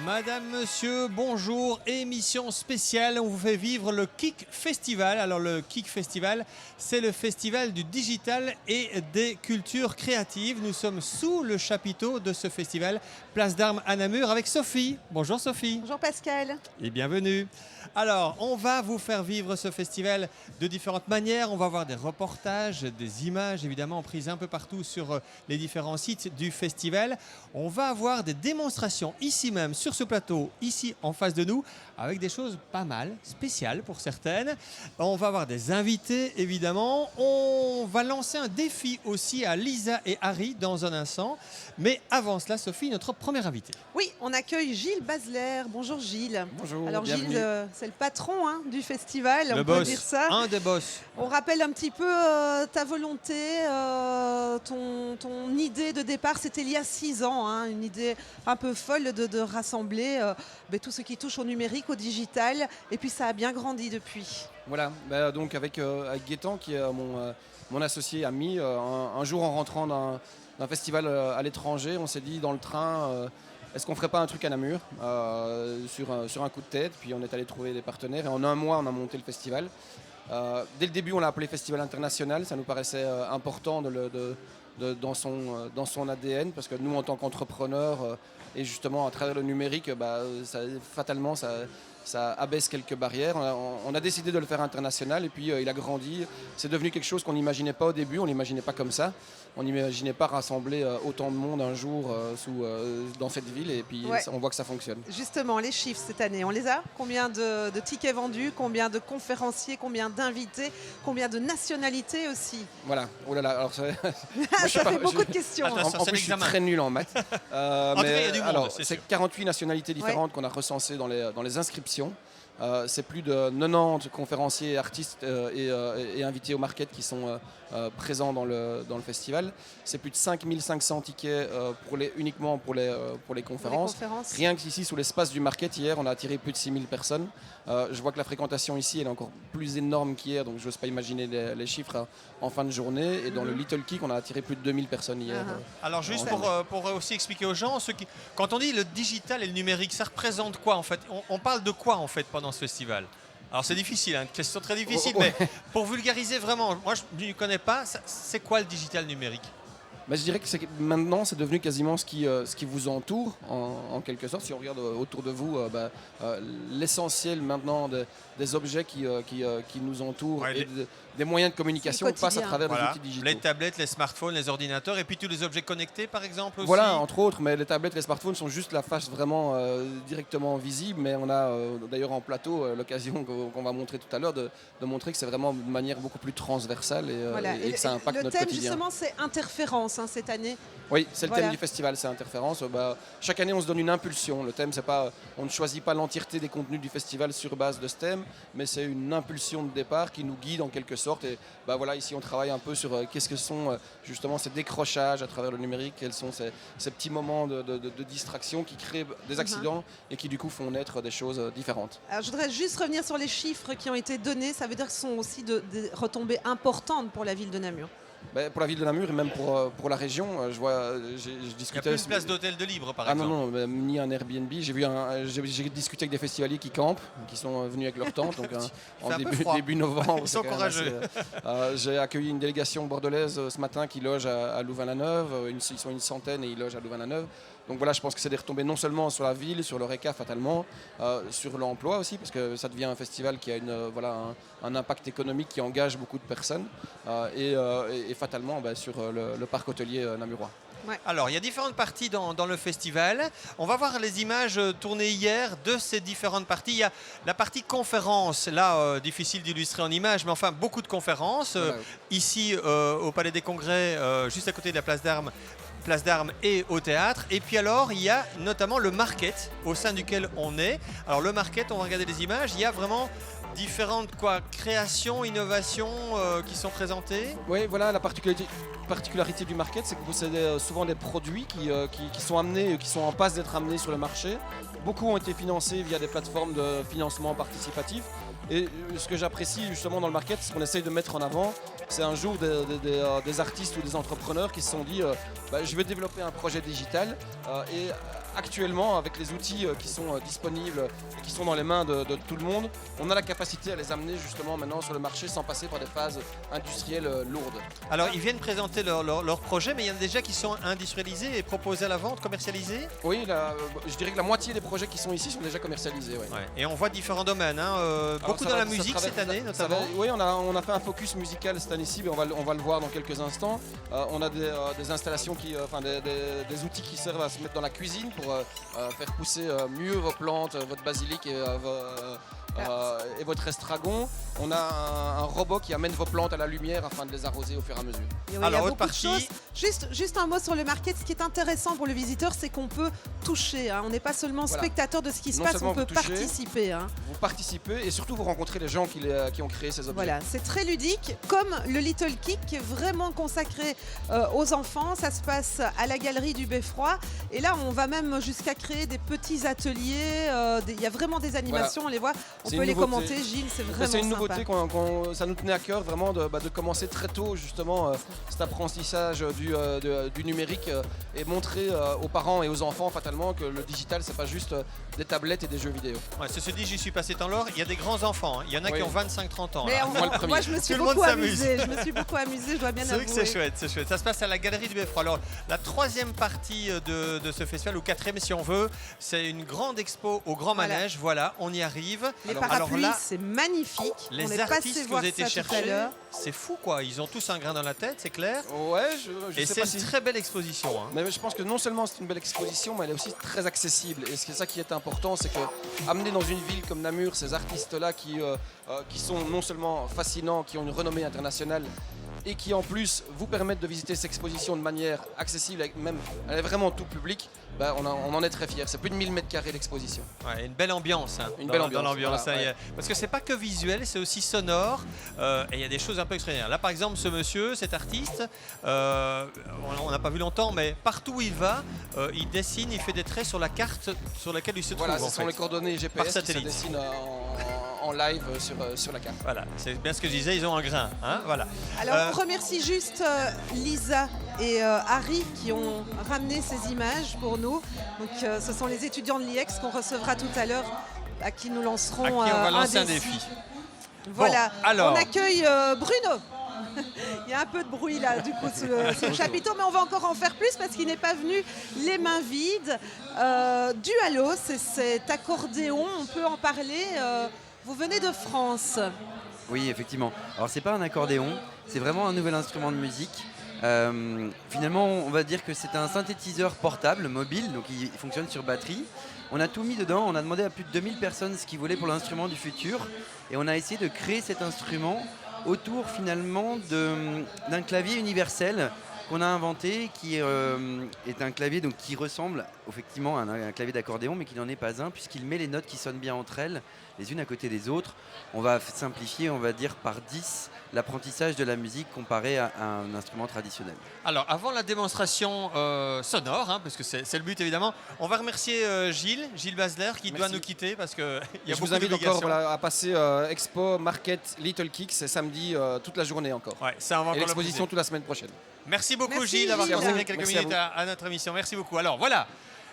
Madame, monsieur, bonjour. Émission spéciale, on vous fait vivre le KIC Festival. Alors le KIC Festival, c'est le festival du digital et des cultures créatives. Nous sommes sous le chapiteau de ce festival, Place d'Armes à Namur, avec Sophie. Bonjour Sophie. Bonjour Pascal. Et bienvenue. Alors, on va vous faire vivre ce festival de différentes manières. On va voir des reportages, des images évidemment prises un peu partout sur les différents sites du festival. On va avoir des démonstrations ici même, sur ce plateau, ici en face de nous, avec des choses pas mal, spéciales pour certaines. On va avoir des invités évidemment. On va lancer un défi aussi à Lisa et Harry dans un instant. Mais avant cela, Sophie, notre première invitée. Oui, on accueille Gilles Basler. Bonjour Gilles. Bonjour, alors bienvenue. Gilles, c'est le patron du festival, Le on boss, peut dire ça. un des boss. On rappelle un petit peu ta volonté, ton idée de départ, c'était il y a 6 ans, hein, une idée un peu folle de rassembler tout ce qui touche au numérique, au digital, et puis ça a bien grandi depuis. Voilà, donc avec Gaëtan, qui est mon associé ami, un jour en rentrant d'un festival à l'étranger, on s'est dit dans le train, est-ce qu'on ferait pas un truc à Namur sur un coup de tête, puis on est allé trouver des partenaires, et en un mois on a monté le festival. Dès le début on l'a appelé Festival International, ça nous paraissait important dans son ADN, parce que nous en tant qu'entrepreneurs, et justement à travers le numérique, fatalement ça abaisse quelques barrières. On a décidé de le faire international et puis il a grandi. C'est devenu quelque chose qu'on n'imaginait pas au début, on n'imaginait pas comme ça. On n'imaginait pas rassembler autant de monde un jour dans cette ville et puis Ouais. on voit que ça fonctionne. Justement, les chiffres cette année, on les a? Combien de tickets vendus? Combien de conférenciers? Combien d'invités? Combien de nationalités aussi? Voilà, oh là là, alors moi, je sais Ça pas, fait beaucoup de questions. Attends, hein. ça, En c'est plus, je suis l'examen. très nul en maths. En tout cas, il y a du monde, alors, c'est c'est sûr. 48 nationalités différentes qu'on a recensées dans les inscriptions. C'est plus de 90 conférenciers, artistes et invités au market qui sont présents dans le festival. C'est plus de 5500 tickets uniquement pour les Pour les conférences. conférences. Rien qu'ici, sous l'espace du market, hier, on a attiré plus de 6000 personnes. Je vois que la fréquentation ici, elle est encore plus énorme qu'hier, donc je n'ose pas imaginer les chiffres en fin de journée. Et dans le Little Kick, on a attiré plus de 2000 personnes hier. Alors juste En pour aussi expliquer aux gens, quand on dit le digital et le numérique, ça représente quoi en fait? On parle de quoi en fait pendant ce festival? Alors c'est difficile, une question très difficile, Ouais. mais pour vulgariser vraiment, moi je ne connais pas, c'est quoi le digital numérique? Je dirais que maintenant, c'est devenu quasiment ce qui vous entoure, en quelque sorte. Si on regarde autour de vous, l'essentiel maintenant des objets qui nous entourent Ouais, et des moyens de communication C'est le passent à quotidien. travers les Voilà, outils digitaux. les tablettes, les smartphones, les ordinateurs et puis tous les objets connectés par exemple aussi. Voilà, entre autres, mais les tablettes, les smartphones sont juste la face vraiment directement visible, mais on a d'ailleurs en plateau l'occasion qu'on va montrer tout à l'heure de montrer que c'est vraiment de manière beaucoup plus transversale Voilà. et que ça impacte le notre thème quotidien. justement, c'est interférence cette année. Oui, c'est le Voilà. thème du festival, c'est interférence. Chaque année, on se donne une impulsion. Le thème, c'est pas, on ne choisit pas l'entièreté des contenus du festival sur base de ce thème, mais c'est une impulsion de départ qui nous guide en quelque sorte. Et voilà, ici, on travaille un peu sur qu'est-ce que sont justement ces décrochages à travers le numérique, quels sont ces petits moments de distraction qui créent des accidents et qui du coup font naître des choses différentes. Alors, je voudrais juste revenir sur les chiffres qui ont été donnés. Ça veut dire que ce sont aussi des retombées importantes pour la ville de Namur. Pour la ville de Namur et même pour la région, je Il n'y a discutais... plus de place d'hôtel de libre par Ah exemple. non, ni un Airbnb. J'ai discuté avec des festivaliers qui campent, qui sont venus avec leur tente, donc en un peu froid. début novembre. Ils c'est sont quand même courageux. J'ai accueilli une délégation bordelaise ce matin qui loge à Louvain-la-Neuve. Ils sont une centaine et ils logent à Louvain-la-Neuve. Donc voilà, je pense que c'est des retombées non seulement sur la ville, sur l'Oreca fatalement, sur l'emploi aussi, parce que ça devient un festival qui a un impact économique qui engage beaucoup de personnes, et fatalement sur le parc hôtelier namurois. Alors, il y a différentes parties dans le festival. On va voir les images tournées hier de ces différentes parties. Il y a la partie conférence, là, difficile d'illustrer en images, mais enfin, beaucoup de conférences. Voilà. Ici, au Palais des Congrès, juste à côté de la Place d'Armes et au théâtre. Et puis alors, il y a notamment le market au sein duquel on est. Alors, le market, on va regarder les images. Il y a vraiment différentes créations, innovations qui sont présentées. Oui, voilà la particularité du market, c'est que vous possédez souvent des produits qui sont amenés, qui sont en passe d'être amenés sur le marché. Beaucoup ont été financés via des plateformes de financement participatif. Et ce que j'apprécie justement dans le market, ce qu'on essaye de mettre en avant, c'est un jour des artistes ou des entrepreneurs qui se sont dit je vais développer un projet digital et actuellement avec les outils qui sont disponibles et qui sont dans les mains de tout le monde, on a la capacité à les amener justement maintenant sur le marché sans passer par des phases industrielles lourdes. Alors ils viennent présenter leur projet, mais il y en a déjà qui sont industrialisés et proposés à la vente, commercialisés. Oui, je dirais que la moitié des projets qui sont ici sont déjà commercialisés. Ouais. Ouais. Et on voit différents domaines, beaucoup dans la musique cette année notamment. Oui, on a fait un focus musical cette année-ci, mais on va le voir dans quelques instants. On a des installations, des outils qui servent à se mettre dans la cuisine pour faire pousser mieux vos plantes, votre basilic et votre estragon. On a un robot qui amène vos plantes à la lumière afin de les arroser au fur et à mesure. Et oui, alors, il y a beaucoup de choses. Juste un mot sur le market. Ce qui est intéressant pour le visiteur, c'est qu'on peut toucher. On n'est pas seulement spectateur de ce qui se passe, on peut participer. Vous participez et surtout vous rencontrez les gens qui ont créé ces objets. Voilà, c'est très ludique, comme le Little Kick qui est vraiment consacré aux enfants. Ça se passe à la galerie du Beffroi. Et là, on va même jusqu'à créer des petits ateliers. Il y a vraiment des animations, on les voit. On peut les commenter, Gilles, c'est vraiment C'est une sympa. nouveauté, ça nous tenait à cœur vraiment de commencer très tôt justement cet apprentissage du numérique et montrer aux parents et aux enfants fatalement que le digital c'est pas juste des tablettes et des jeux vidéo. Ouais, ceci dit, j'y suis passé tant l'or, il y a des grands enfants, il y en a qui ont 25-30 ans. Mais moi je me suis beaucoup amusée, je dois bien avouer. C'est vrai que c'est chouette, ça se passe à la galerie du Beffroi. Alors la troisième partie de ce festival, ou quatrième si on veut, c'est une grande expo au Grand Manège, voilà, on y arrive. Les parapluies, c'est magnifique. Les artistes que vous avez été chercher, c'est fou quoi, ils ont tous un grain dans la tête, c'est clair. Ouais, et c'est une très belle exposition. Mais je pense que non seulement c'est une belle exposition, mais elle est aussi très accessible. Et c'est ça qui est important, c'est que amener dans une ville comme Namur ces artistes-là qui sont non seulement fascinants, qui ont une renommée internationale, et qui en plus vous permettent de visiter cette exposition de manière accessible, elle est vraiment tout public, on en est très fiers. C'est plus de 1000 m² d'exposition. Ouais, une belle ambiance. Dans l'ambiance. Voilà, parce que c'est pas que visuel, c'est aussi sonore. Et il y a des choses un peu extraordinaires. Là par exemple, ce monsieur, cet artiste, on n'a pas vu longtemps, mais partout où il va, il dessine, il fait des traits sur la carte sur laquelle il se trouve. Voilà, ce sont les coordonnées GPS par satellite. qui se dessinent en live sur la carte. Voilà, c'est bien ce que je disais, ils ont un grain. Voilà. Alors on remercie juste Lisa et Harry qui ont ramené ces images pour nous. Donc ce sont les étudiants de l'IEX qu'on recevra tout à l'heure, à qui nous lancerons on va lancer un défi. Voilà, bon, alors... on accueille Bruno. Il y a un peu de bruit là du coup sur le chapiteau, mais on va encore en faire plus parce qu'il n'est pas venu les mains vides. Dualo, c'est cet accordéon, on peut en parler. Vous venez de France. Oui, effectivement. Alors c'est pas un accordéon, c'est vraiment un nouvel instrument de musique. Finalement, on va dire que c'est un synthétiseur portable, mobile, donc il fonctionne sur batterie. On a tout mis dedans, on a demandé à plus de 2000 personnes ce qu'ils voulaient pour l'instrument du futur. Et on a essayé de créer cet instrument autour finalement d'un clavier universel qu'on a inventé, qui est un clavier donc, qui ressemble effectivement à un clavier d'accordéon, mais qui n'en est pas un, puisqu'il met les notes qui sonnent bien entre elles, les unes à côté des autres. On va simplifier, on va dire, par 10 l'apprentissage de la musique comparé à un instrument traditionnel. Alors, avant la démonstration sonore, parce que c'est le but évidemment, on va remercier Gilles Basler qui doit nous quitter parce qu'il y a beaucoup vous invite d'obligations. encore à passer Expo, Market, Little Kick, c'est samedi toute la journée encore. Ouais, ça, on va et l'exposition toute la semaine prochaine. Merci beaucoup Merci, Gilles d'avoir consacré quelques Merci minutes à notre émission. Merci beaucoup. Alors voilà,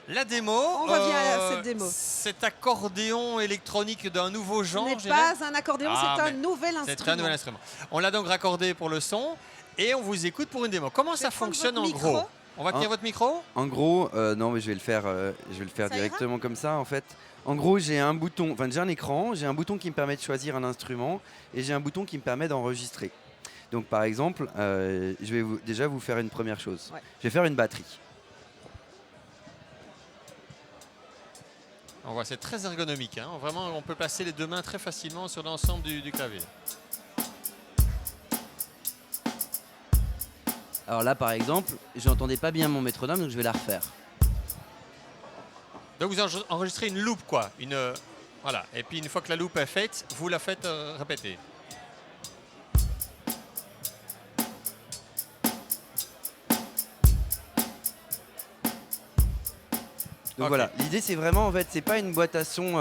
la démo. On revient à cette démo. Cet accordéon électronique d'un nouveau genre. Ce n'est pas un accordéon, c'est un nouvel instrument. C'est un nouvel instrument. On l'a donc raccordé pour le son et on vous écoute pour une démo. Comment ça fonctionne en gros? On va tenir votre micro? En gros, non, mais je vais le faire directement comme ça en fait. En gros, j'ai un bouton, j'ai un écran, j'ai un bouton qui me permet de choisir un instrument et j'ai un bouton qui me permet d'enregistrer. Donc par exemple, je vais déjà vous faire une première chose. Ouais. Je vais faire une batterie. On voit, c'est très ergonomique. Vraiment, on peut placer les deux mains très facilement sur l'ensemble du clavier. Alors là, par exemple, je n'entendais pas bien mon métronome, donc je vais la refaire. Donc vous enregistrez une loupe, quoi. Voilà. Et puis une fois que la loupe est faite, vous la faites répéter. Donc voilà, l'idée c'est vraiment en fait, c'est pas une boîte à son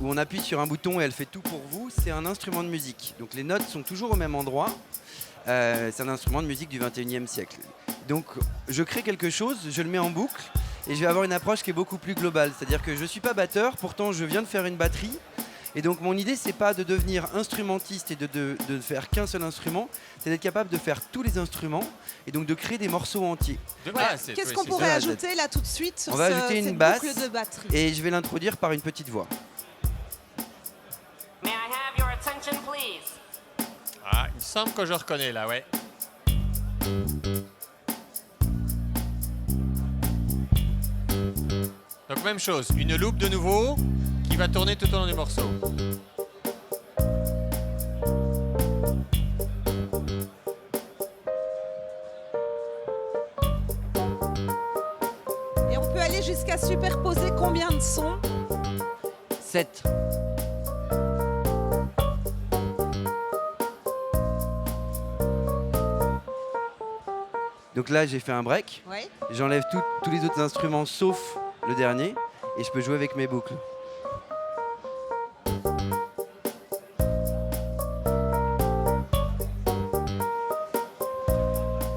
où on appuie sur un bouton et elle fait tout pour vous, c'est un instrument de musique. Donc les notes sont toujours au même endroit, c'est un instrument de musique du 21e siècle. Donc je crée quelque chose, je le mets en boucle et je vais avoir une approche qui est beaucoup plus globale. C'est-à-dire que je ne suis pas batteur, pourtant je viens de faire une batterie. Et donc mon idée c'est pas de devenir instrumentiste et de ne faire qu'un seul instrument, c'est d'être capable de faire tous les instruments et donc de créer des morceaux entiers. Qu'est-ce qu'on pourrait ajouter là tout de suite sur On va ajouter une cette basse boucle de batterie? et je vais l'introduire par une petite voix. May I have your attention, please? Ah, il me semble que je reconnais là, ouais. Donc même chose, une loupe de nouveau qui va tourner tout au long du morceau. Et on peut aller jusqu'à superposer combien de sons? 7. Donc là j'ai fait un break, Ouais. j'enlève tous les autres instruments sauf le dernier et je peux jouer avec mes boucles.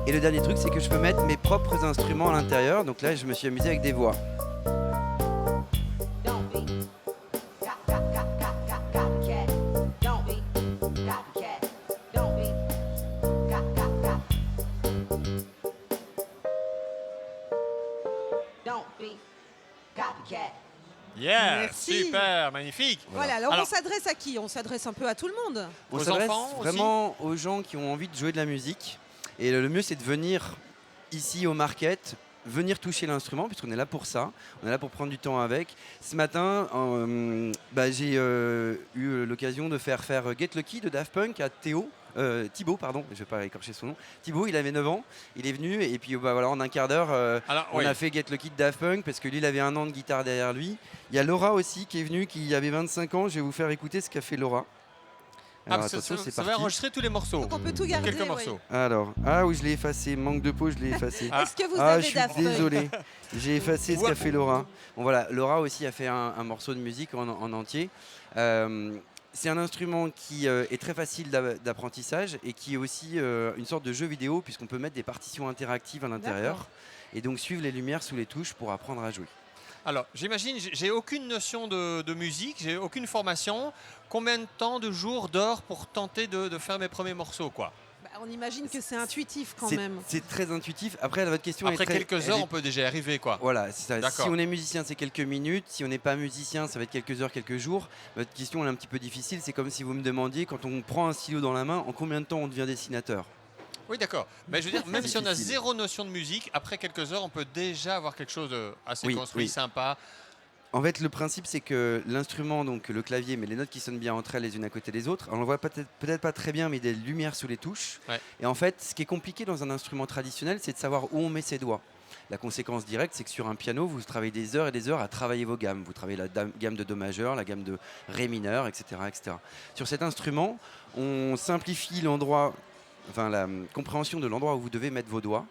Et le dernier truc c'est que je peux mettre mes propres instruments à l'intérieur, donc là je me suis amusé avec des voix. Don't be copycat. Don't be copycat. Don't be copycat. Don't be copycat. Yeah, Merci. super, magnifique. Voilà, alors Alors- on s'adresse à qui? On s'adresse un peu à tout le monde. On Aux s'adresse enfants aussi vraiment aux gens qui ont envie de jouer de la musique. Et le mieux, c'est de venir ici au market, venir toucher l'instrument, puisqu'on est là pour ça. On est là pour prendre du temps avec. Ce matin, j'ai eu l'occasion de faire Get Lucky de Daft Punk à Thibaut, pardon, je ne vais pas écorcher son nom. Thibaut, il avait 9 ans, il est venu et puis voilà, en un quart d'heure, Alors, on a fait Get Lucky de Daft Punk parce que lui, il avait 1 an de guitare derrière lui. Il y a Laura aussi qui est venue, qui avait 25 ans. Je vais vous faire écouter ce qu'a fait Laura. Alors, attention, c'est ça va parti. enregistrer tous les morceaux. Donc on peut tout garder. Quelques ouais. morceaux. Alors, oui, je l'ai effacé. Manque de peau, je l'ai effacé. Est-ce que vous je avez suis Daft Punk? désolé. J'ai effacé ce Ouais. qu'a fait Laura. Bon, voilà, Laura aussi a fait un morceau de musique en entier. C'est un instrument qui est très facile d'apprentissage et qui est aussi une sorte de jeu vidéo puisqu'on peut mettre des partitions interactives à l'intérieur D'accord. et donc suivre les lumières sous les touches pour apprendre à jouer. Alors, j'imagine, j'ai aucune notion de musique, j'ai aucune formation. Combien de temps, de jours, d'heures pour tenter de faire mes premiers morceaux, quoi? Bah, on imagine que c'est intuitif quand C'est- même. C'est très intuitif. Après, votre question Après est très... quelques elle heures, est- on peut déjà y arriver, quoi. Voilà, c'est ça. D'accord. Si on est musicien, c'est quelques minutes. Si on n'est pas musicien, ça va être quelques heures, quelques jours. Votre question elle est un petit peu difficile. C'est comme si vous me demandiez, quand on prend un stylo dans la main, en combien de temps on devient dessinateur? Oui, d'accord. Mais je veux dire, même si on a Difficile. zéro notion de musique, après quelques heures, on peut déjà avoir quelque chose de assez Oui, construit, oui. sympa. En fait, le principe, c'est que l'instrument, donc le clavier, mais les notes qui sonnent bien entre elles les unes à côté des autres, on ne voit peut-être pas très bien, mais des lumières sous les touches. Ouais. Et en fait, ce qui est compliqué dans un instrument traditionnel, c'est de savoir où on met ses doigts. La conséquence directe, c'est que sur un piano, vous travaillez des heures et des heures à travailler vos gammes. Vous travaillez la gamme de Do majeur, la gamme de Ré mineur, etc., etc. Sur cet instrument, on simplifie l'endroit, enfin la compréhension de l'endroit où vous devez mettre vos doigts.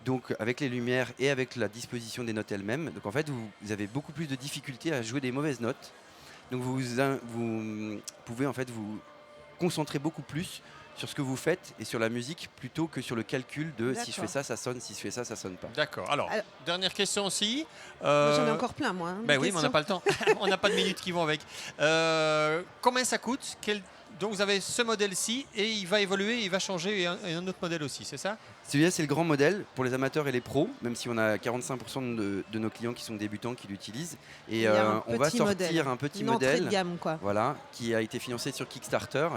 Donc avec les lumières et avec la disposition des notes elles-mêmes. Donc en fait, vous avez beaucoup plus de difficultés à jouer des mauvaises notes. Donc vous pouvez en fait vous concentrer beaucoup plus sur ce que vous faites et sur la musique plutôt que sur le calcul de si je fais D'accord. ça sonne, si je fais ça sonne pas. D'accord. Alors, Alors- dernière question aussi. J'en ai encore plein moi. Hein, Ben des oui, mais on n'a questions. pas le temps. On n'a pas de minutes qui vont avec. Combien ça coûte? Donc vous avez ce modèle-ci et il va évoluer, il va changer et un autre modèle aussi, c'est ça? Celui-là, c'est le grand modèle pour les amateurs et les pros, même si on a 45% de nos clients qui sont débutants qui l'utilisent. Et Il y a un on va petit sortir modèle, un petit Une entrée de modèle. gamme quoi. Voilà, qui a été financé sur Kickstarter,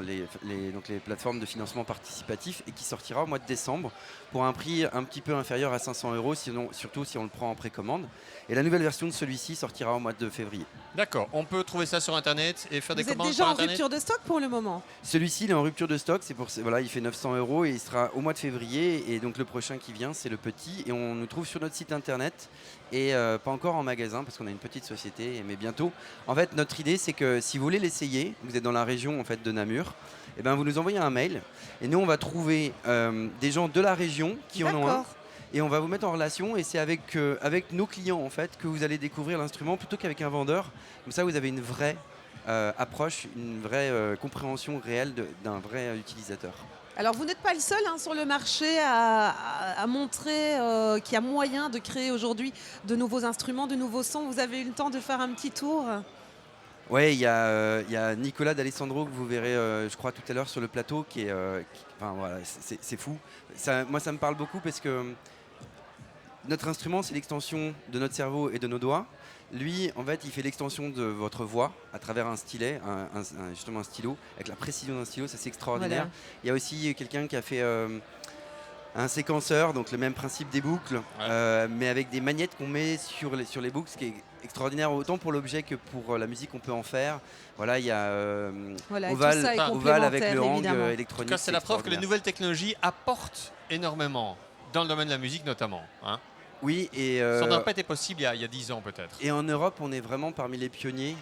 donc les plateformes de financement participatif, et qui sortira au mois de décembre pour un prix un petit peu inférieur à 500 €, sinon, surtout si on le prend en précommande. Et la nouvelle version de celui-ci sortira au mois de février. D'accord. On peut trouver ça sur Internet et faire des Vous êtes commandes déjà sur en Internet? rupture de stock pour le moment. instrument. Celui-ci, il est en rupture de stock, voilà, il fait 900 € et il sera au mois de février. Et donc le prochain qui vient, c'est le petit. Et on nous trouve sur notre site internet et pas encore en magasin parce qu'on a une petite société, mais bientôt. En fait, notre idée, c'est que si vous voulez l'essayer, vous êtes dans la région en fait, de Namur, et ben, vous nous envoyez un mail et nous, on va trouver des gens de la région qui en ont un. D'accord. Et on va vous mettre en relation et c'est avec nos clients en fait que vous allez découvrir l'instrument plutôt qu'avec un vendeur. Comme ça, vous avez une vraie approche, une vraie compréhension réelle d'un vrai utilisateur. Alors vous n'êtes pas le seul sur le marché à montrer qu'il y a moyen de créer aujourd'hui de nouveaux instruments, de nouveaux sons. Vous avez eu le temps de faire un petit tour? Ouais, il y a Nicolas D'Alessandro que vous verrez, je crois, tout à l'heure sur le plateau, enfin, voilà, c'est fou. Moi, ça me parle beaucoup parce que notre instrument, c'est l'extension de notre cerveau et de nos doigts. Lui, en fait, il fait l'extension de votre voix à travers un stylet, justement un stylo, avec la précision d'un stylo, ça c'est extraordinaire. Voilà. Il y a aussi quelqu'un qui a fait un séquenceur, donc le même principe des boucles, mais avec des magnettes qu'on met sur les boucles, ce qui est extraordinaire autant pour l'objet que pour la musique qu'on peut en faire. Voilà, il y a tout ça est Oval avec le hang évidemment. En tout électronique. cas, c'est la preuve que les nouvelles technologies apportent énormément dans le domaine de la musique notamment. Hein. Oui, et Ça n'aurait pas été possible il y a 10 ans peut-être. et en Europe, on est vraiment parmi les pionniers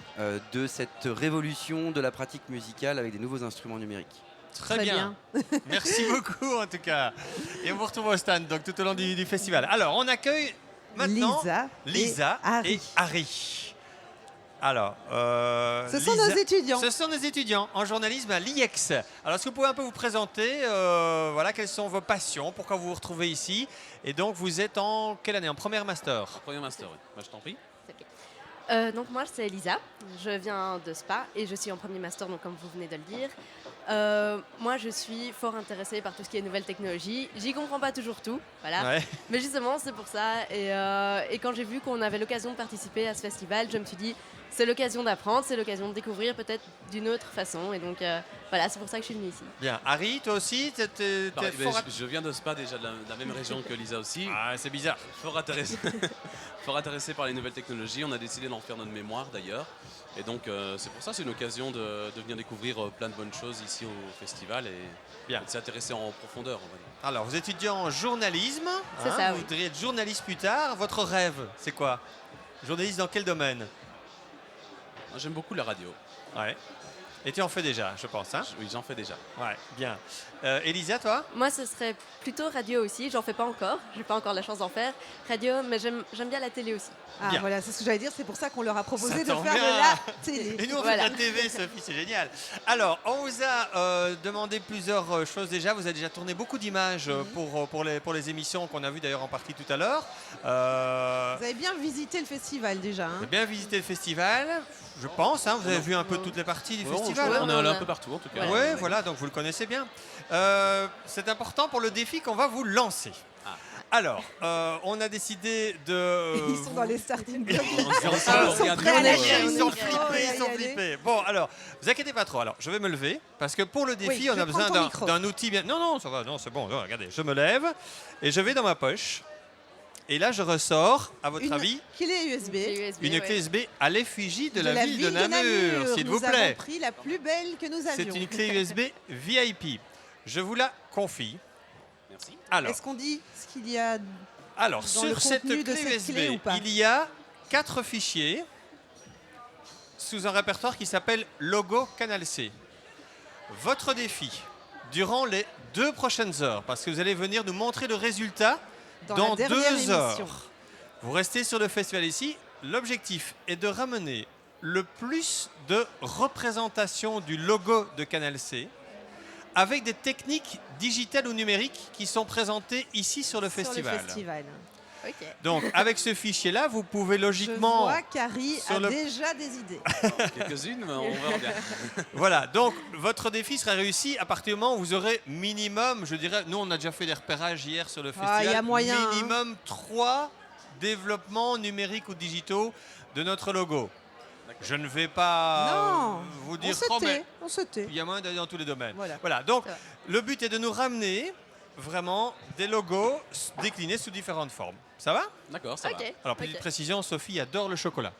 de cette révolution de la pratique musicale avec des nouveaux instruments numériques. Très bien. Merci beaucoup en tout cas. Et on vous retrouve au stand donc, tout au long du festival. Alors, on accueille maintenant Lisa et Harry. Alors, Ce sont Lisa- nos étudiants. Ce sont nos étudiants en journalisme à l'IEX. Alors, est-ce que vous pouvez un peu vous présenter voilà, quelles sont vos passions, pourquoi vous vous retrouvez ici? Et donc, vous êtes en quelle année? En première master? Premier master, oui. Bah, je t'en prie. Donc moi c'est Elisa, je viens de Spa et je suis en premier master, donc comme vous venez de le dire. Moi je suis fort intéressée par tout ce qui est nouvelles technologies. J'y comprends pas toujours tout, voilà. Ouais. Mais justement c'est pour ça. Et quand j'ai vu qu'on avait l'occasion de participer à ce festival, je me suis dit c'est l'occasion d'apprendre, c'est l'occasion de découvrir peut-être d'une autre façon. Et donc voilà, c'est pour ça que je suis venue ici. Bien. Harry, toi aussi, t'es Pareil, fort... je viens de Spa déjà, de la même région que Lisa aussi. Ah, c'est bizarre. Fort intéressé, fort intéressé par les nouvelles technologies. On a décidé d'en faire notre mémoire d'ailleurs. Et donc c'est pour ça, c'est une occasion de venir découvrir plein de bonnes choses ici au festival et Bien. de s'intéresser en profondeur, on va dire. Alors, vous êtes étudiant en journalisme. C'est ça, Vous oui. voudriez être journaliste plus tard. Votre rêve, c'est quoi? Journaliste dans quel domaine? Moi, j'aime beaucoup la radio. Ouais. Et tu en fais déjà, je pense. Hein? Oui, j'en fais déjà. Ouais, bien. Elisa, toi? Moi ce serait plutôt radio aussi, j'en fais pas encore, j'ai pas encore la chance d'en faire. Radio, mais j'aime bien la télé aussi. Ah, Bien. voilà, c'est ce que j'allais dire, c'est pour ça qu'on leur a proposé Ça de tombe faire bien. de la télé. Et nous, on Voilà. fait de la TV, Sophie, c'est génial. Alors, on vous a demandé plusieurs choses déjà. Vous avez déjà tourné beaucoup d'images pour les émissions qu'on a vues d'ailleurs en partie tout à l'heure. Vous avez bien visité le festival déjà. Vous Hein. avez bien visité le festival, je pense. Hein, vous avez vu un peu toutes les parties du festival. On est Ouais, allé un ouais. peu partout en tout cas. Oui, voilà, donc vous le connaissez bien. C'est important pour le défi qu'on va vous lancer. Ah. Alors, on a décidé de... Ils sont dans les starting blocks. On Ils sont prêts à lâcher Ils le sont micro flippés, et à ils y sont aller. flippés. Bon, alors, vous inquiétez pas trop. Alors, je vais me lever parce que pour le défi, Oui, on je a besoin prends ton micro. d'un outil bien. Non, non, ça va, non, c'est bon. Non, regardez, je me lève et je vais dans ma poche. Et là, je ressors, à votre Une avis, clé USB. une clé USB à l'effigie de, de la ville de Namur, s'il vous Nous avons plaît. pris la plus belle que nous C'est avions. une clé USB VIP. Je vous la confie. Merci. Alors, Est-ce qu'on dit ce qu'il y a Alors, dans le sur cette contenu clé de cette USB, clé ou pas? il y a 4 fichiers sous un répertoire qui s'appelle Logo Canal C. Votre défi, durant les 2 prochaines heures, parce que vous allez venir nous montrer le résultat dans la dernière 2 heures. émission? Vous restez sur le festival ici. L'objectif est de ramener le plus de représentations du logo de Canal C avec des techniques digitales ou numériques qui sont présentées ici sur le festival. Sur le festival. Ok. Donc, avec ce fichier-là, vous pouvez Je logiquement... vois qu'Harry sur a le- déjà des idées. Quelques-unes, mais on verra bien. Voilà, donc votre défi sera réussi à partir du moment où vous aurez minimum, je dirais, nous on a déjà fait des repérages hier sur le Ah, festival, il y a moyen, hein. minimum 3 développements numériques ou digitaux de notre logo. Je ne vais pas Non, vous On dire se trop, mais tait, on se tait. il y a moyen d'aller dans tous les domaines. Voilà. Donc Ça va. le but est de nous ramener vraiment des logos déclinés sous différentes formes. Ça va? D'accord, ça va. Ok. Alors petite ok. précision, Sophie adore le chocolat.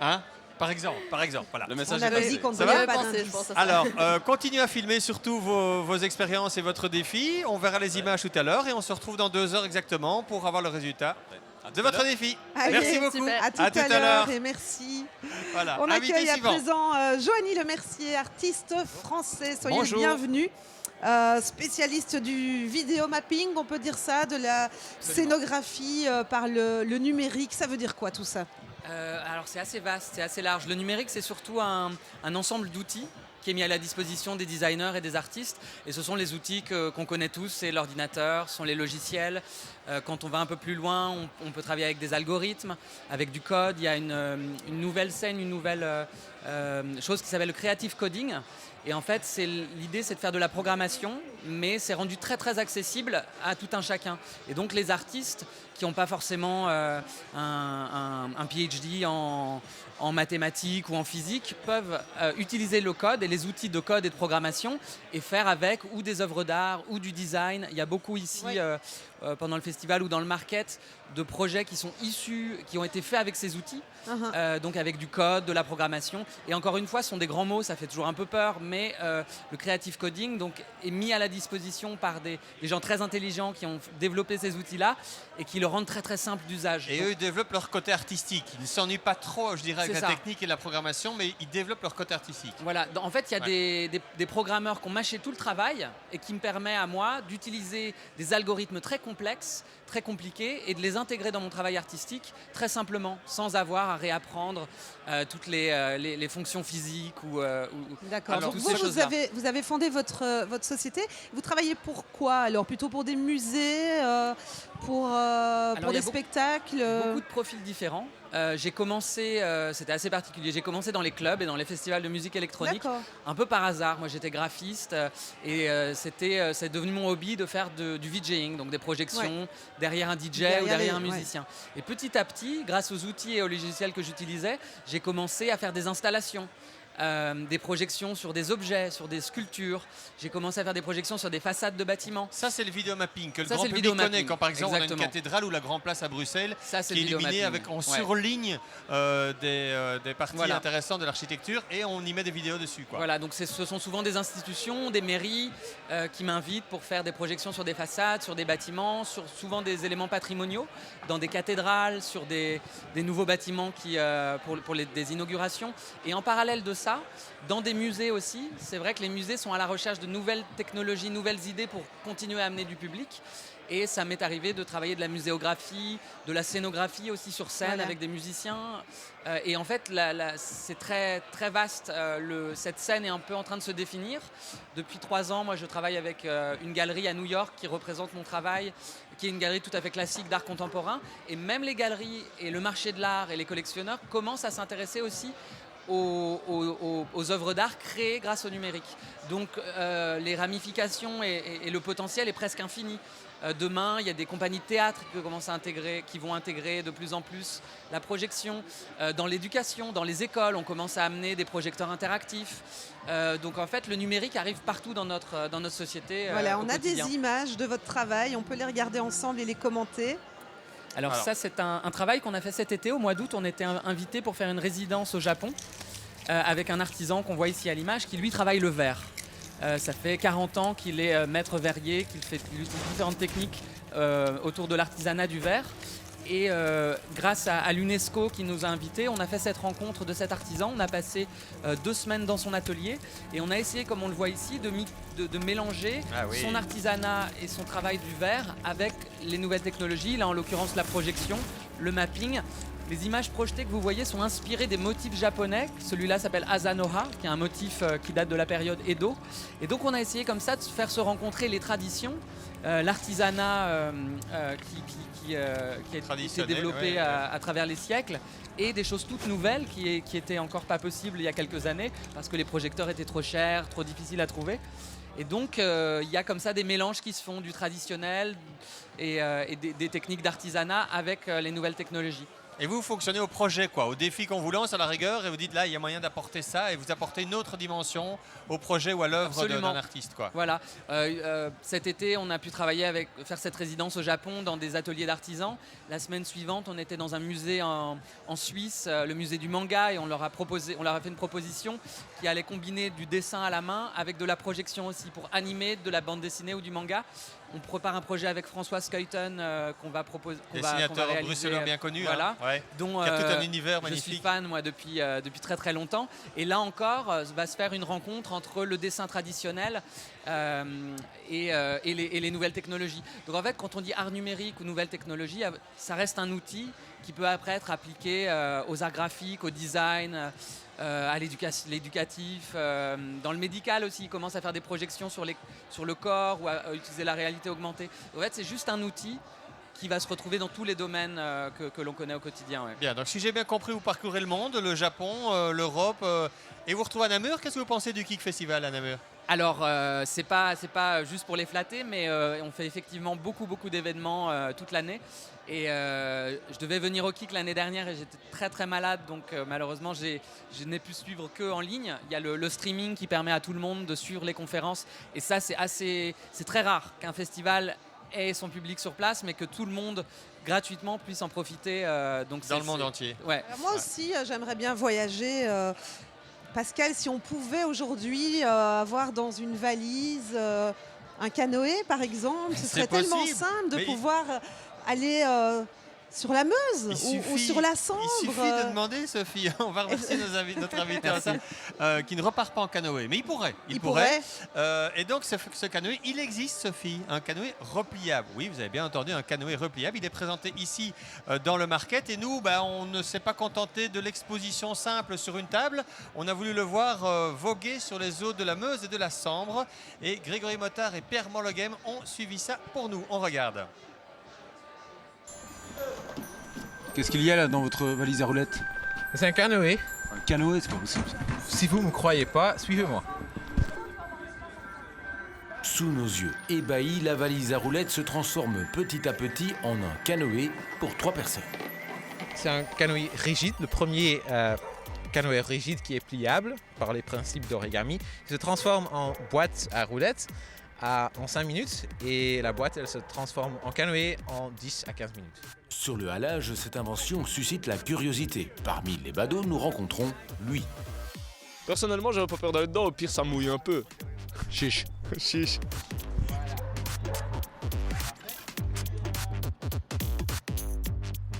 Hein? Par exemple, voilà. Le message On est avait passé. dit qu'on ne Ça donnait va pas pensé, je d'indice. pense à ça. Alors, continuez à filmer surtout vos expériences et votre défi. On verra les images tout à l'heure et on se retrouve dans 2 heures exactement pour avoir le résultat À tout de à votre l'heure. défi. Allez, Merci beaucoup. super. À tout à l'heure et merci. Voilà. On Invité accueille à suivant. présent Joanie Lemercier, artiste français. Soyez Bonjour. le bienvenu. Spécialiste du vidéo mapping, on peut dire ça, de la scénographie par le numérique. Ça veut dire quoi tout ça? Alors c'est assez vaste, c'est assez large. Le numérique, c'est surtout un ensemble d'outils qui est mis à la disposition des designers et des artistes. Et ce sont les outils qu'on connaît tous, c'est l'ordinateur, ce sont les logiciels. Quand on va un peu plus loin, on peut travailler avec des algorithmes, avec du code. Il y a une nouvelle scène, une nouvelle chose qui s'appelle le creative coding. Et en fait, l'idée, c'est de faire de la programmation, mais c'est rendu très très accessible à tout un chacun. Et donc les artistes qui n'ont pas forcément un PhD en mathématiques ou en physique peuvent utiliser le code et les outils de code et de programmation et faire avec ou des œuvres d'art ou du design. Il y a beaucoup ici, Oui. pendant le festival ou dans le market, de projets qui sont issus, qui ont été faits avec ces outils, donc avec du code, de la programmation. Et encore une fois, ce sont des grands mots, ça fait toujours un peu peur, mais le creative coding donc, est mis à la disposition par des gens très intelligents qui ont développé ces outils-là et qui le rendent très très simple d'usage. Et Donc, eux, ils développent leur côté artistique. Ils ne s'ennuient pas trop, je dirais, avec C'est la ça. technique et la programmation, mais ils développent leur côté artistique. Voilà, en fait, il y a des programmeurs qui ont mâché tout le travail et qui me permet à moi d'utiliser des algorithmes très complexes, très compliqués et de les intégrer dans mon travail artistique très simplement, sans avoir à réapprendre toutes les fonctions physiques ou D'accord. alors, Donc toutes ces choses-là. vous avez fondé votre société. Vous travaillez pour quoi alors? Plutôt pour des musées, pour il y a des spectacles Beaucoup de profils différents. J'ai commencé, c'était assez particulier, j'ai commencé dans les clubs et dans les festivals de musique électronique, D'accord. un peu par hasard. Moi j'étais graphiste et c'est devenu mon hobby de faire du VJing, donc des projections derrière un DJ ou derrière un musicien. Et petit à petit, grâce aux outils et aux logiciels que j'utilisais, j'ai commencé à faire des installations. Des projections sur des objets, sur des sculptures. J'ai commencé à faire des projections sur des façades de bâtiments. Ça, c'est le vidéo mapping que le Ça, grand c'est le public vidéo connaît. mapping. Quand, par exemple, on a Exactement. une cathédrale ou la Grand Place à Bruxelles Ça, c'est qui est le vidéo illuminée mapping. avec, on Ouais. surligne des parties Voilà. intéressantes de l'architecture et on y met des vidéos dessus. Quoi. Voilà, donc ce sont souvent des institutions, des mairies qui m'invitent pour faire des projections sur des façades, sur des bâtiments, sur souvent des éléments patrimoniaux, dans des cathédrales, sur des nouveaux bâtiments pour des inaugurations. Et en parallèle de ça, dans des musées aussi, c'est vrai que les musées sont à la recherche de nouvelles technologies, nouvelles idées pour continuer à amener du public. Et ça m'est arrivé de travailler de la muséographie, de la scénographie aussi sur scène Voilà. avec des musiciens. Et en fait, c'est très, très vaste. Cette scène est un peu en train de se définir. Depuis 3 ans, moi, je travaille avec une galerie à New York qui représente mon travail, qui est une galerie tout à fait classique d'art contemporain. Et même les galeries et le marché de l'art et les collectionneurs commencent à s'intéresser aussi aux œuvres d'art créées grâce au numérique. Donc les ramifications et le potentiel est presque infini. Demain, il y a des compagnies de théâtre qui vont intégrer de plus en plus la projection. Dans l'éducation, dans les écoles, on commence à amener des projecteurs interactifs. Donc en fait, le numérique arrive partout dans notre société. Voilà, au on a des quotidien. images de votre travail. On peut les regarder ensemble et les commenter. Alors ça, c'est un travail qu'on a fait cet été. Au mois d'août, on était invité pour faire une résidence au Japon avec un artisan qu'on voit ici à l'image qui, lui, travaille le verre. Ça fait 40 ans qu'il est maître verrier, qu'il utilise différentes techniques autour de l'artisanat du verre. Et grâce à l'UNESCO qui nous a invités, on a fait cette rencontre de cet artisan. On a passé 2 semaines dans son atelier et on a essayé, comme on le voit ici, de mélanger son artisanat et son travail du verre avec les nouvelles technologies, là en l'occurrence la projection, le mapping. Les images projetées que vous voyez sont inspirées des motifs japonais. Celui-là s'appelle Asanoha, qui est un motif qui date de la période Edo. Et donc on a essayé comme ça de faire se rencontrer les traditions, l'artisanat qui a été développé à travers les siècles, et des choses toutes nouvelles qui étaient encore pas possibles il y a quelques années, parce que les projecteurs étaient trop chers, trop difficiles à trouver. Et donc, il y a comme ça des mélanges qui se font du traditionnel et des techniques d'artisanat avec les nouvelles technologies. Et vous fonctionnez au projet, quoi, au défi qu'on vous lance à la rigueur, et vous dites là, il y a moyen d'apporter ça, et vous apportez une autre dimension au projet ou à l'œuvre d'un artiste, quoi. Voilà. Cet été, on a pu faire cette résidence au Japon dans des ateliers d'artisans. La semaine suivante, on était dans un musée en Suisse, le musée du manga, et on leur a fait une proposition qui allait combiner du dessin à la main avec de la projection aussi pour animer de la bande dessinée ou du manga. On prépare un projet avec François Skeuten qu'on va dessinateur réaliser. bruxellois bien connu, voilà, hein, ouais. dont qui a tout un univers magnifique. Je suis fan moi depuis très très longtemps. Et là encore, va se faire une rencontre entre le dessin traditionnel et les nouvelles technologies. Donc en fait, quand on dit art numérique ou nouvelles technologies, ça reste un outil qui peut après être appliqué aux arts graphiques, au design, à l'éducatif, dans le médical aussi. Ils commencent à faire des projections sur le corps ou à utiliser la réalité augmentée. En fait, c'est juste un outil qui va se retrouver dans tous les domaines que l'on connaît au quotidien. Ouais. Bien, donc si j'ai bien compris, vous parcourez le monde, le Japon, l'Europe, et vous retrouvez à Namur. Qu'est-ce que vous pensez du Kick Festival à Namur? Alors, c'est pas juste pour les flatter, mais on fait effectivement beaucoup d'événements toute l'année. Et je devais venir au Kick l'année dernière et j'étais très très malade, donc malheureusement je n'ai pu suivre que en ligne. Il y a le streaming qui permet à tout le monde de suivre les conférences, et ça c'est très rare qu'un festival ait son public sur place, mais que tout le monde gratuitement puisse en profiter. Dans le monde entier. Ouais. Alors moi aussi, j'aimerais bien voyager. Pascal, si on pouvait aujourd'hui avoir dans une valise un canoë, par exemple, ce serait tellement simple de pouvoir aller sur la Meuse ou sur la Sambre. Il suffit de demander, Sophie. On va remercier notre invité à ça, qui ne repart pas en canoë. Mais il pourrait. Et donc, ce canoë, il existe, Sophie, un canoë repliable. Oui, vous avez bien entendu, un canoë repliable. Il est présenté ici dans le market. Et nous, on ne s'est pas contenté de l'exposition simple sur une table. On a voulu le voir voguer sur les eaux de la Meuse et de la Sambre. Et Grégory Motard et Pierre Morloghem ont suivi ça pour nous. On regarde. Qu'est-ce qu'il y a là dans votre valise à roulettes? C'est un canoë. Un canoë, c'est pas possible ça. Si vous ne me croyez pas, suivez-moi. Sous nos yeux ébahis, la valise à roulettes se transforme petit à petit en un canoë pour 3 personnes. C'est un canoë rigide, le premier canoë rigide qui est pliable par les principes d'origami. Il se transforme en boîte à roulettes en 5 minutes et la boîte elle se transforme en canoë en 10 à 15 minutes. Sur le halage, cette invention suscite la curiosité. Parmi les badauds, nous rencontrons lui. Personnellement, j'avais pas peur d'aller dedans, au pire ça mouille un peu. Chiche. Chiche.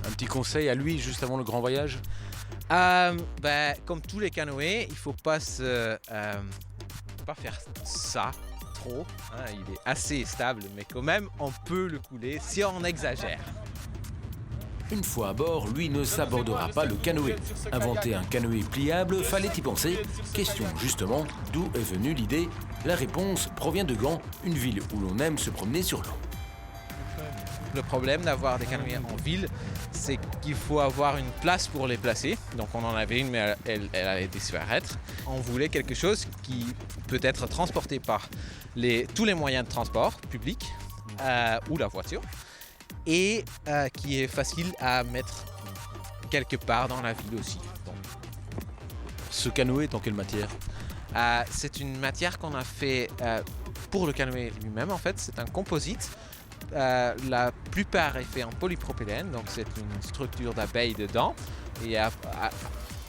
Un petit conseil à lui juste avant le grand voyage? Comme tous les canoës, il faut pas faire ça trop. Il est assez stable, mais quand même, on peut le couler si on exagère. Une fois à bord, lui ne s'abordera pas le canoë. Inventer un canoë pliable, fallait y penser. Question justement, d'où est venue l'idée? La réponse provient de Gand, une ville où l'on aime se promener sur l'eau. Le problème d'avoir des canoës en ville, c'est qu'il faut avoir une place pour les placer. Donc on en avait une, mais elle allait disparaître. On voulait quelque chose qui peut être transporté par tous les moyens de transport publics ou la voiture, et qui est facile à mettre quelque part dans la ville aussi. Donc, ce canoë est en quelle matière? C'est une matière qu'on a fait pour le canoë lui-même. En fait, c'est un composite. La plupart est fait en polypropylène, donc c'est une structure d'abeille dedans. Et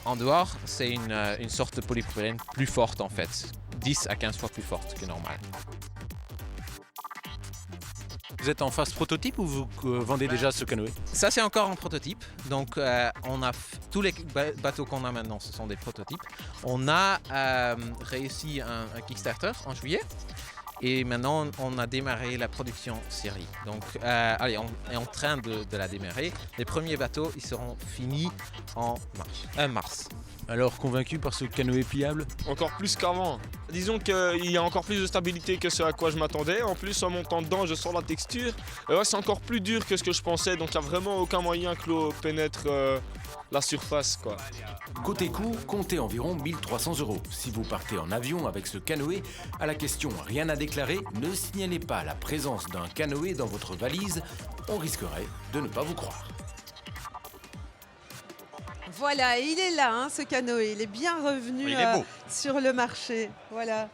en dehors, c'est une sorte de polypropylène plus forte en fait, 10 à 15 fois plus forte que normal. Vous êtes en phase prototype ou vous vendez déjà ce canoë? Ça, c'est encore un prototype. Donc, tous les bateaux qu'on a maintenant, ce sont des prototypes. On a réussi un Kickstarter en juillet. Et maintenant, on a démarré la production série. Donc, on est en train de la démarrer. Les premiers bateaux, ils seront finis en mars. Alors, convaincu par ce canoë pliable? Encore plus qu'avant. Disons qu'il y a encore plus de stabilité que ce à quoi je m'attendais. En plus, en montant dedans, je sens la texture. C'est encore plus dur que ce que je pensais. Donc, il n'y a vraiment aucun moyen que l'eau pénètre la surface, quoi. Côté coût, comptez environ 1 300 €. Si vous partez en avion avec ce canoë, à la question « rien à déclarer », ne signalez pas la présence d'un canoë dans votre valise. On risquerait de ne pas vous croire. Voilà, il est là, hein, ce canoë. Il est bien revenu Il est beau. sur le marché. Voilà.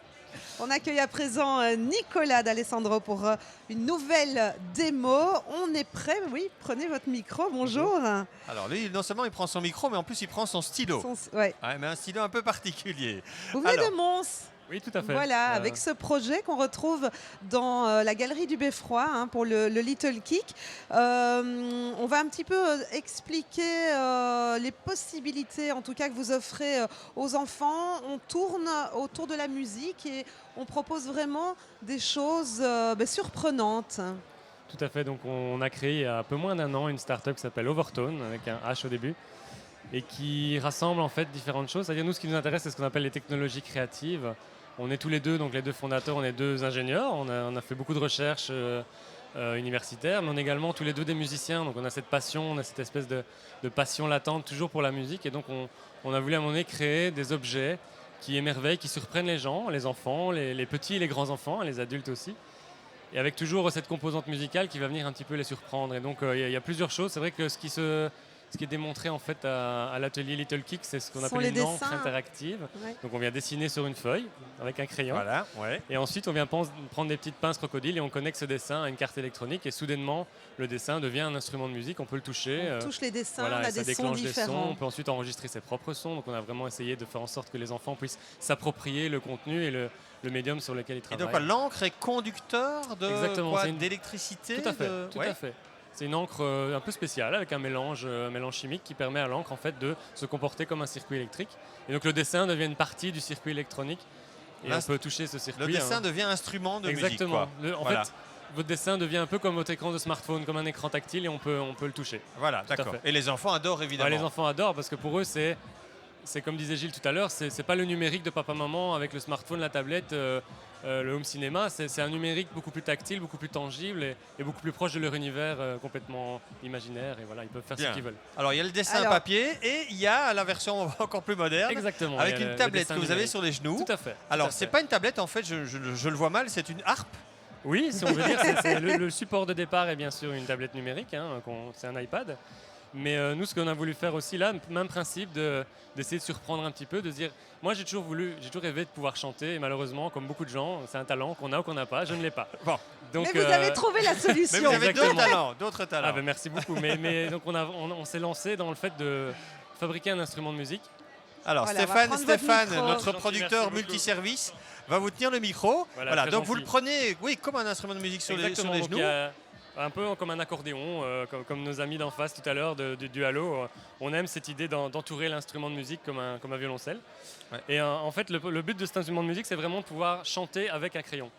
On accueille à présent Nicolas d'Alessandro pour une nouvelle démo. On est prêt. Oui, prenez votre micro. Bonjour. Alors lui, non seulement il prend son micro, mais en plus il prend son stylo. Ouais. Ouais, mais un stylo un peu particulier. Vous venez Alors, de Mons. Oui, tout à fait. Voilà, avec ce projet qu'on retrouve dans la galerie du Beffroi, hein, pour le Little Kick. On va un petit peu expliquer les possibilités, en tout cas, que vous offrez aux enfants. On tourne autour de la musique et on propose vraiment des choses surprenantes. Tout à fait. Donc, on a créé il y a un peu moins d'un an une start-up qui s'appelle Overtone, avec un H au début, et qui rassemble en fait différentes choses. C'est-à-dire, nous, ce qui nous intéresse, c'est ce qu'on appelle les technologies créatives. On est tous les deux, donc les deux fondateurs, on est deux ingénieurs. On a fait beaucoup de recherches universitaires, mais on est également tous les deux des musiciens. Donc on a cette passion, on a cette espèce de passion latente toujours pour la musique. Et donc on a voulu à un moment donné créer des objets qui émerveillent, qui surprennent les gens, les enfants, les petits et les grands-enfants, les adultes aussi. Et avec toujours cette composante musicale qui va venir un petit peu les surprendre. Et donc il y a plusieurs choses. C'est vrai que ce qui est démontré en fait à l'atelier Little Kick, c'est ce qu'on appelle une encre interactive. Ouais. Donc on vient dessiner sur une feuille avec un crayon. Voilà, ouais. Et ensuite on vient prendre des petites pinces crocodiles et on connecte ce dessin à une carte électronique et soudainement le dessin devient un instrument de musique. On peut le toucher. On touche les dessins, voilà, on a ça des sons déclenche des différents. sons. On peut ensuite enregistrer ses propres sons. Donc on a vraiment essayé de faire en sorte que les enfants puissent s'approprier le contenu et le médium sur lequel ils Et travaillent. donc quoi, l'encre est conducteur de Exactement, quoi, c'est une- d'électricité. Tout à fait. de- Tout ouais. à fait. C'est une encre un peu spéciale avec un mélange chimique qui permet à l'encre en fait de se comporter comme un circuit électrique. Et donc le dessin devient une partie du circuit électronique et on peut toucher ce circuit. Le dessin devient instrument de Exactement. musique. Quoi. En Voilà. fait, votre dessin devient un peu comme votre écran de smartphone, comme un écran tactile et on peut le toucher. Voilà, Tout à d'accord. fait. Et les enfants adorent évidemment. Ouais, les enfants adorent parce que pour eux c'est comme disait Gilles tout à l'heure, c'est pas le numérique de papa-maman avec le smartphone, la tablette, le home cinéma, c'est un numérique beaucoup plus tactile, beaucoup plus tangible et beaucoup plus proche de leur univers complètement imaginaire et voilà, ils peuvent faire Bien. ce qu'ils veulent. Alors il y a le dessin papier et il y a la version encore plus moderne. Exactement. Avec il y a une le tablette dessin que vous avez numérique. sur les genoux. Tout à fait. Alors c'est pas une tablette en fait, je le vois mal, c'est une harpe. Oui, si on veut dire, le support de départ est bien sûr une tablette numérique, hein, c'est un iPad. Mais nous, ce qu'on a voulu faire aussi là, même principe d'essayer de surprendre un petit peu, de se dire, moi j'ai toujours rêvé de pouvoir chanter, et malheureusement, comme beaucoup de gens, c'est un talent qu'on a ou qu'on n'a pas, je ne l'ai pas. Bon. Donc, Mais vous avez trouvé la solution. Mais vous avez Exactement. d'autres talents. Ah ben merci beaucoup. mais donc on s'est lancé dans le fait de fabriquer un instrument de musique. Alors Voilà, on va prendre votre Stéphane, micro. notre Gentil, producteur merci beaucoup. multiservice, va vous tenir le micro. Voilà, très donc vous le gentil. prenez, oui, comme un instrument de musique sur les Exactement, donc genoux. il y a un peu comme un accordéon, comme nos amis d'en face tout à l'heure du Halo. On aime cette idée d'entourer l'instrument de musique comme un violoncelle. Ouais. Et en fait, le but de cet instrument de musique, c'est vraiment de pouvoir chanter avec un crayon.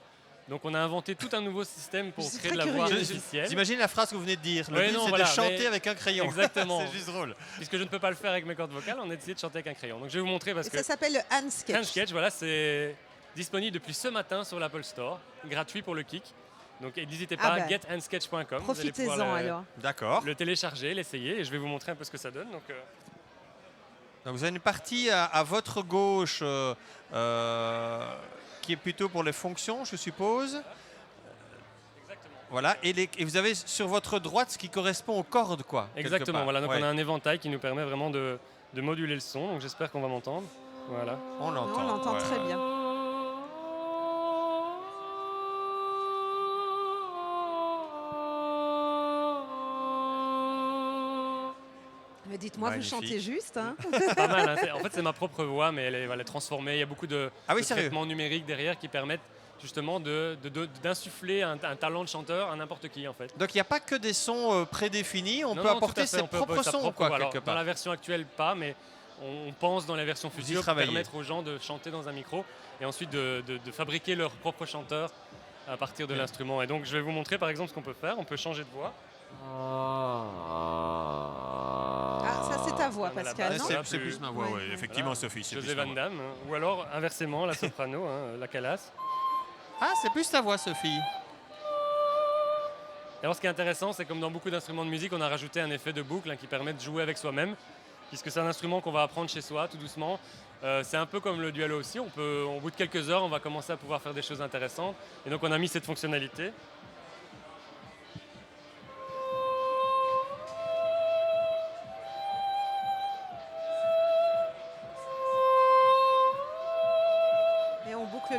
Donc on a inventé tout un nouveau système pour Je suis créer de très la voix curieuse. artificielle. J'imagine la phrase que vous venez de dire. Le Ouais, but non, c'est voilà, de chanter mais- avec un crayon. Exactement. C'est juste drôle. Puisque je ne peux pas le faire avec mes cordes vocales, on a décidé de chanter avec un crayon. Donc je vais vous montrer parce Et que ça s'appelle le hand sketch. Hand Sketch, voilà, c'est disponible depuis ce matin sur l'Apple Store, gratuit pour le kick. Donc n'hésitez pas, Ah bah, gethandsketch.com. Vous allez Profitez-en pouvoir alors. D'accord. le télécharger, l'essayer, et je vais vous montrer un peu ce que ça donne. Donc, Donc vous avez une partie à votre gauche qui est plutôt pour les fonctions, je suppose. exactement. Voilà. Et vous avez sur votre droite ce qui correspond aux cordes, quoi. quelque Exactement, part. voilà, donc Ouais. on a un éventail qui nous permet vraiment de moduler le son, donc j'espère qu'on va m'entendre. Voilà. On l'entend. On l'entend ouais. très bien. Mais dites-moi, vous Magnifique. chantez juste, hein? C'est pas mal, hein, en fait c'est ma propre voix, mais elle est transformée. Il y a beaucoup de Ah oui, sérieux. traitements numériques derrière qui permettent justement d'insuffler un talent de chanteur à n'importe qui en fait. Donc il n'y a pas que des sons prédéfinis, on Non, peut non, tout apporter à fait, ses on peut propres apporter sa sons, propre quoi, voix. Alors, quelque dans la part. version actuelle, pas, mais on pense dans les versions Vous y futures travaillez. permettre aux gens de chanter dans un micro et ensuite de fabriquer leur propre chanteur à partir de Bien. l'instrument. Et donc je vais vous montrer par exemple ce qu'on peut faire. On peut changer de voix. Ah, ça c'est ta voix, Voilà, Pascal, la non? base, C'est plus ma voix, Ouais. oui, effectivement, Voilà. Sophie. c'est José plus ma Van voix. Damme, ou alors inversement la soprano, la calasse. Ah, c'est plus ta voix, Sophie. Et alors ce qui est intéressant, c'est comme dans beaucoup d'instruments de musique, on a rajouté un effet de boucle qui permet de jouer avec soi-même, puisque c'est un instrument qu'on va apprendre chez soi tout doucement. C'est un peu comme le dualo aussi, au bout de quelques heures, on va commencer à pouvoir faire des choses intéressantes. Et donc on a mis cette fonctionnalité.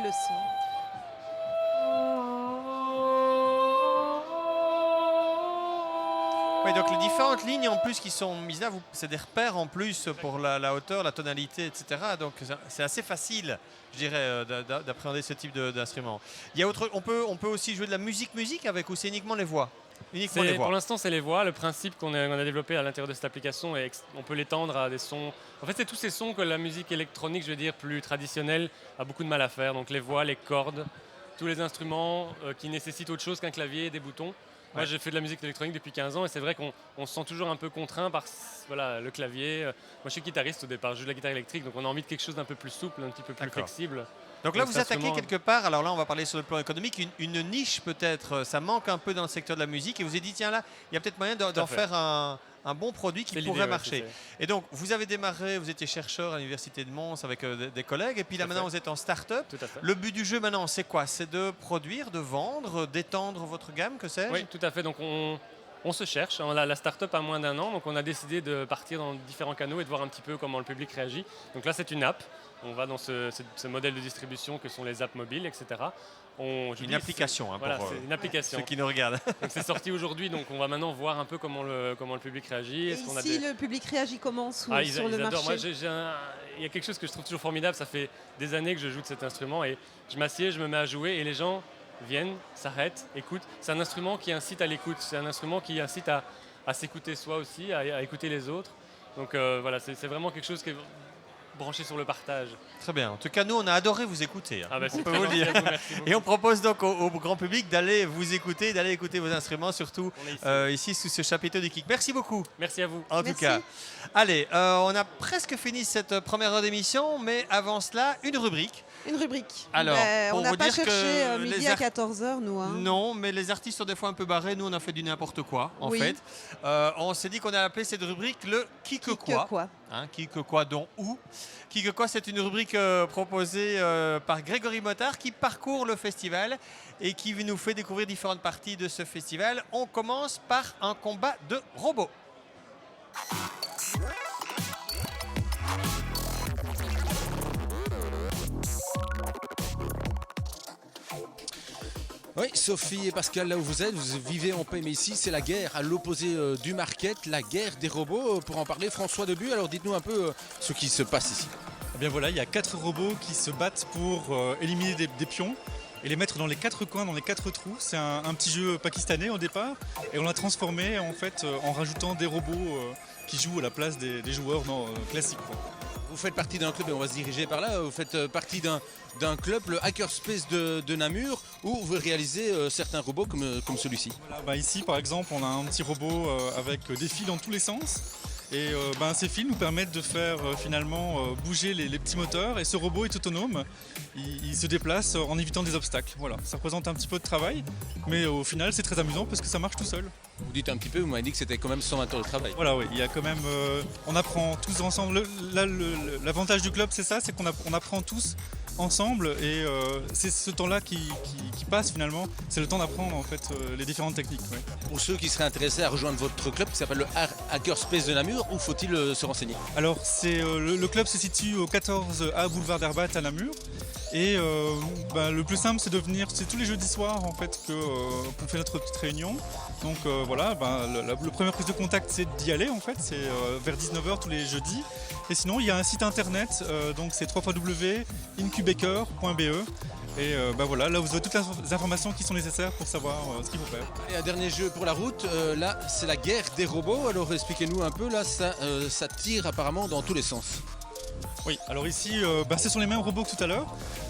le son. Oui, donc les différentes lignes en plus qui sont mises là, c'est des repères en plus pour la hauteur, la tonalité, etc. Donc c'est assez facile, je dirais, d'appréhender ce type d'instrument. Il y a on peut aussi jouer de la musique avec, ou c'est uniquement les voix? Uniquement les voix. Pour l'instant, c'est les voix. Le principe qu'on a développé à l'intérieur de cette application, on peut l'étendre à des sons. En fait, c'est tous ces sons que la musique électronique, je veux dire, plus traditionnelle, a beaucoup de mal à faire. Donc les voix, les cordes, tous les instruments qui nécessitent autre chose qu'un clavier et des boutons. Moi, j'ai fait de la musique électronique depuis 15 ans et c'est vrai qu'on se sent toujours un peu contraint par le clavier. Moi, je suis guitariste au départ, je joue de la guitare électrique, donc on a envie de quelque chose d'un peu plus souple, un petit peu plus flexible. Donc là, vous attaquez quelque part, alors là, on va parler sur le plan économique, une niche peut-être, ça manque un peu dans le secteur de la musique et vous avez dit, tiens là, il y a peut-être moyen d'en faire un bon produit qui pourrait marcher. Et donc, vous avez démarré, vous étiez chercheur à l'Université de Mons avec des collègues, et puis là maintenant, vous êtes en start-up. Le but du jeu maintenant, c'est quoi? C'est de produire, de vendre, d'étendre votre gamme, que sais-je? Oui, tout à fait. Donc, on se cherche. La start-up a moins d'1 an, donc on a décidé de partir dans différents canaux et de voir un petit peu comment le public réagit. Donc là, c'est une app. On va dans ce modèle de distribution que sont les apps mobiles, etc. Une application, hein, voilà, pour c'est une application. ceux qui nous regardent. Donc c'est sorti aujourd'hui, donc on va maintenant voir un peu comment le public réagit. Et ici, le public réagit comment sur le marché? Moi, il y a quelque chose que je trouve toujours formidable. Ça fait des années que je joue de cet instrument et je m'assieds, je me mets à jouer et les gens viennent, s'arrêtent, écoutent. C'est un instrument qui incite à l'écoute. C'est un instrument qui incite à s'écouter soi aussi, à écouter les autres. Donc voilà, c'est vraiment quelque chose qui est branché sur le partage. Très bien. En tout cas, nous, on a adoré vous écouter. Hein. On peut vous le dire. Et on propose donc au grand public d'aller vous écouter, d'aller écouter vos instruments, surtout ici sous ce chapiteau du Kick. Merci beaucoup. Merci à vous. En tout cas. Allez, on a presque fini cette première heure d'émission, mais avant cela, une rubrique. Une rubrique. Alors, on n'a pas cherché midi à les 14h, nous. Hein. Non, mais les artistes sont des fois un peu barrés. Nous, on a fait du n'importe quoi, en fait. On s'est dit qu'on allait appeler cette rubrique le Qui que quoi. Hein, qui que quoi, dont où. Qui que quoi, c'est une rubrique proposée par Grégory Motard qui parcourt le festival et qui nous fait découvrir différentes parties de ce festival. On commence par un combat de robots. Oui, Sophie et Pascal, là où vous êtes, vous vivez en paix, mais ici c'est la guerre à l'opposé du market, la guerre des robots. Pour en parler, François Debu, alors dites-nous un peu ce qui se passe ici. Eh bien voilà, il y a 4 robots qui se battent pour éliminer des pions et les mettre dans les 4 coins, dans les 4 trous. C'est un petit jeu pakistanais au départ et on l'a transformé en fait en rajoutant des robots qui jouent à la place des joueurs classiques. Quoi. Vous faites partie d'un club, et on va se diriger par là, vous faites partie d'un club, le Hackerspace de Namur, où vous réalisez certains robots comme celui-ci. Voilà, ici par exemple, on a un petit robot avec des fils dans tous les sens. Et ces fils nous permettent de faire finalement bouger les petits moteurs. Et ce robot est autonome, il se déplace en évitant des obstacles. Voilà, ça représente un petit peu de travail, mais au final c'est très amusant parce que ça marche tout seul. Vous dites un petit peu, vous m'avez dit que c'était quand même 120 heures de travail. Voilà, oui, il y a quand même, on apprend tous ensemble. L'avantage du club c'est ça, c'est qu'on apprend tous ensemble et c'est ce temps-là qui passe finalement, c'est le temps d'apprendre en fait les différentes techniques. Ouais. Pour ceux qui seraient intéressés à rejoindre votre club qui s'appelle le Hackerspace de Namur, où faut-il se renseigner? Alors le club se situe au 14A boulevard d'Herbat à Namur et le plus simple c'est de venir, c'est tous les jeudis soirs en fait qu'on fait notre petite réunion. Donc la première prise de contact c'est d'y aller en fait, c'est vers 19h tous les jeudis. Et sinon il y a un site internet, donc c'est www.incubaker.be. Et là vous avez toutes les informations qui sont nécessaires pour savoir ce qu'il faut faire. Et un dernier jeu pour la route, là c'est la guerre des robots, alors expliquez-nous un peu, là ça tire apparemment dans tous les sens. Oui, alors ici ce sont les mêmes robots que tout à l'heure,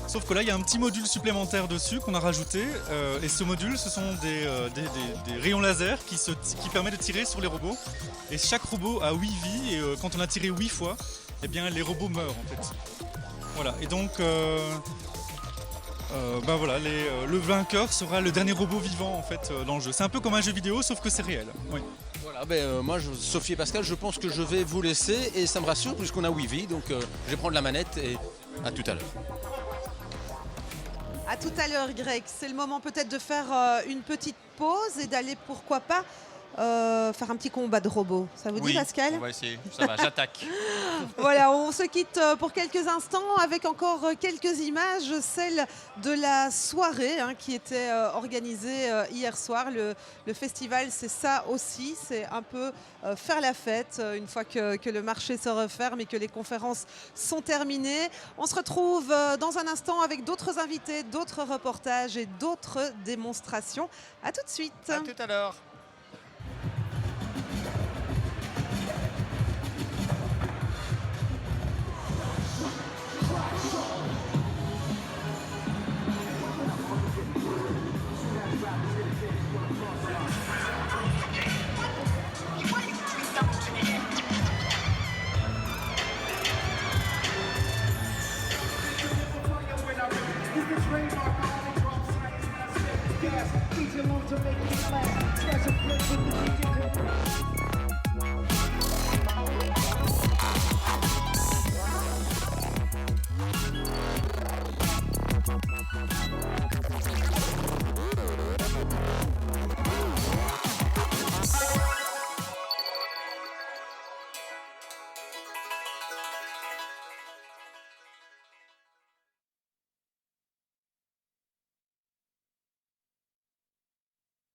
sauf que là il y a un petit module supplémentaire dessus qu'on a rajouté, et ce module ce sont des rayons laser qui permettent de tirer sur les robots, et chaque robot a 8 vies, et quand on a tiré 8 fois, eh bien les robots meurent en fait. Voilà, et donc le vainqueur sera le dernier robot vivant en fait dans le jeu. C'est un peu comme un jeu vidéo sauf que c'est réel. Oui. Voilà, moi Sophie et Pascal, je pense que je vais vous laisser et ça me rassure puisqu'on a 8 vies, donc je vais prendre la manette et à tout à l'heure. À tout à l'heure Greg, c'est le moment peut-être de faire une petite pause et d'aller pourquoi pas faire un petit combat de robots. Ça vous dit, Pascal? On va essayer. Ça va, j'attaque. Voilà, on se quitte pour quelques instants avec encore quelques images, celle de la soirée qui était organisée hier soir. Le festival, c'est ça aussi, c'est un peu faire la fête une fois que le marché se referme et que les conférences sont terminées. On se retrouve dans un instant avec d'autres invités, d'autres reportages et d'autres démonstrations. À tout de suite. À tout à l'heure. Each alone to make me laugh. Special place with the